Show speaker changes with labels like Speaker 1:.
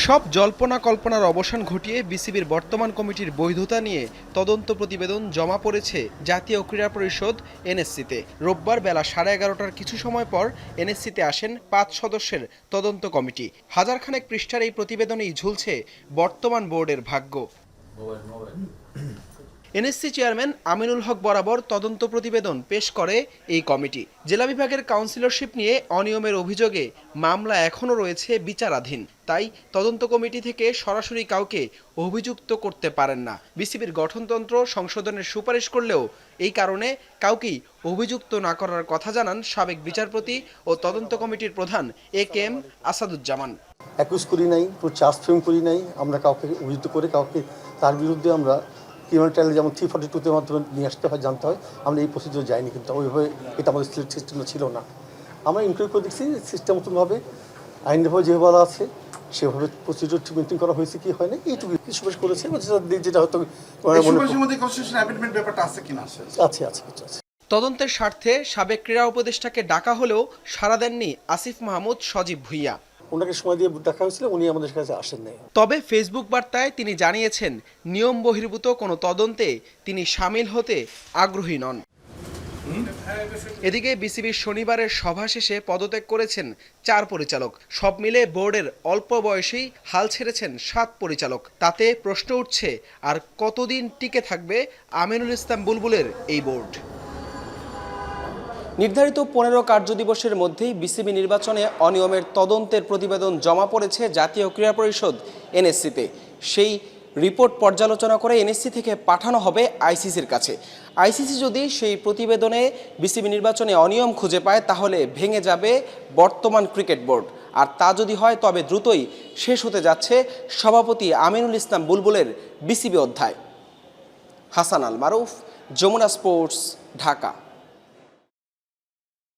Speaker 1: সব জল্পনা কল্পনার অবসান ঘটিয়ে বিসিবির বর্তমান কমিটির বৈধতা নিয়ে তদন্ত প্রতিবেদন জমা পড়েছে জাতীয় ক্রীড়া পরিষদ এনএসসিতে। রোববার বেলা 11:30টার কিছু সময় পর এনএসসিতে আসেন 5 সদস্যের তদন্ত কমিটি। হাজারখানেক পৃষ্ঠার এই প্রতিবেদনেই ঝুলছে বর্তমান বোর্ডের ভাগ্য। এনএসসি চেয়ারম্যান আমিনুল হক বরাবর তদন্ত প্রতিবেদন পেশ করে এই কমিটি। জেলা বিভাগের কাউন্সিলরশিপ নিয়ে অনিয়মের অভিযোগে মামলা এখনও রয়েছে বিচারাধীন। তাই তদন্ত কমিটি থেকে সরাসরি কাউকে অভিযুক্ত করতে পারেন না। বিসিবির গঠনতন্ত্র সংশোধনের সুপারিশ করলেও এই কারণে কাউকেই অভিযুক্ত না করার কথা জানান সাবেক বিচারপতি ও তদন্ত কমিটির প্রধান AK-M আসাদুজ্জামান।
Speaker 2: অ্যাকুজ করি নাই, চার্জ ফ্রেম করি নাই, আমরা কাউকে অভিযুক্ত করে কাউকে তার বিরুদ্ধে আমরা ক্রিমিনাল ট্রায়ালে যেমন 342-র মাধ্যমে নিয়ে আসতে হয়, জানতে হয়, আমরা এই প্রসিডিউর যাইনি। কিন্তু ওইভাবে এটা আমাদের সিস্টেমটা ছিল না। আমরা ইনকোয়ারি করে দেখছি সিস্টেম মতনভাবে আইনভাবে যে বলা আছে সেভাবে প্রসিডিউর মেনটেন করা হয়েছে কি হয় না, এইটুকু সুপারিশ করেছে, যেটা হয়তো আছে কিছু আছে।
Speaker 1: তদন্তের স্বার্থে সাবেক ক্রীড়া উপদেষ্টাকে ডাকা হলেও সাড়া দেননি আসিফ মাহমুদ সজীব ভুইয়া।
Speaker 2: ওনাকে সময় দিয়ে দেখা হয়েছিল, উনি আমাদের কাছে আসেন নাই।
Speaker 1: তবে ফেসবুক বার্তায় তিনি জানিয়েছেন নিয়ম বহির্ভূত কোনো তদন্তে তিনি সামিল হতে আগ্রহী নন। এদিকে বিসিবির শনিবারের সভা শেষে পদত্যাগ করেছেন 4 পরিচালক। সব মিলে বোর্ডের অল্প বয়সেই হাল ছেড়েছেন 7 পরিচালক। তাতে প্রশ্ন উঠছে আর কতদিন টিকে থাকবে আমিনুল ইসলাম বুলবুলের এই বোর্ড। নির্ধারিত 15 কার্যদিবসের মধ্যেই বিসিবি নির্বাচনে অনিয়মের তদন্তের প্রতিবেদন জমা পড়েছে জাতীয় ক্রীড়া পরিষদ এনএসসিতে। সেই রিপোর্ট পর্যালোচনা করে এনএসসি থেকে পাঠানো হবে আইসিসির কাছে। আইসিসি যদি সেই প্রতিবেদনে বিসিবি নির্বাচনে অনিয়ম খুঁজে পায় তাহলে ভেঙে যাবে বর্তমান ক্রিকেট বোর্ড। আর তা যদি হয় তবে দ্রুতই শেষ হতে যাচ্ছে সভাপতি আমিনুল ইসলাম বুলবুলের বিসিবি অধ্যায়। হাসান আল মারুফ, যমুনা স্পোর্টস, ঢাকা।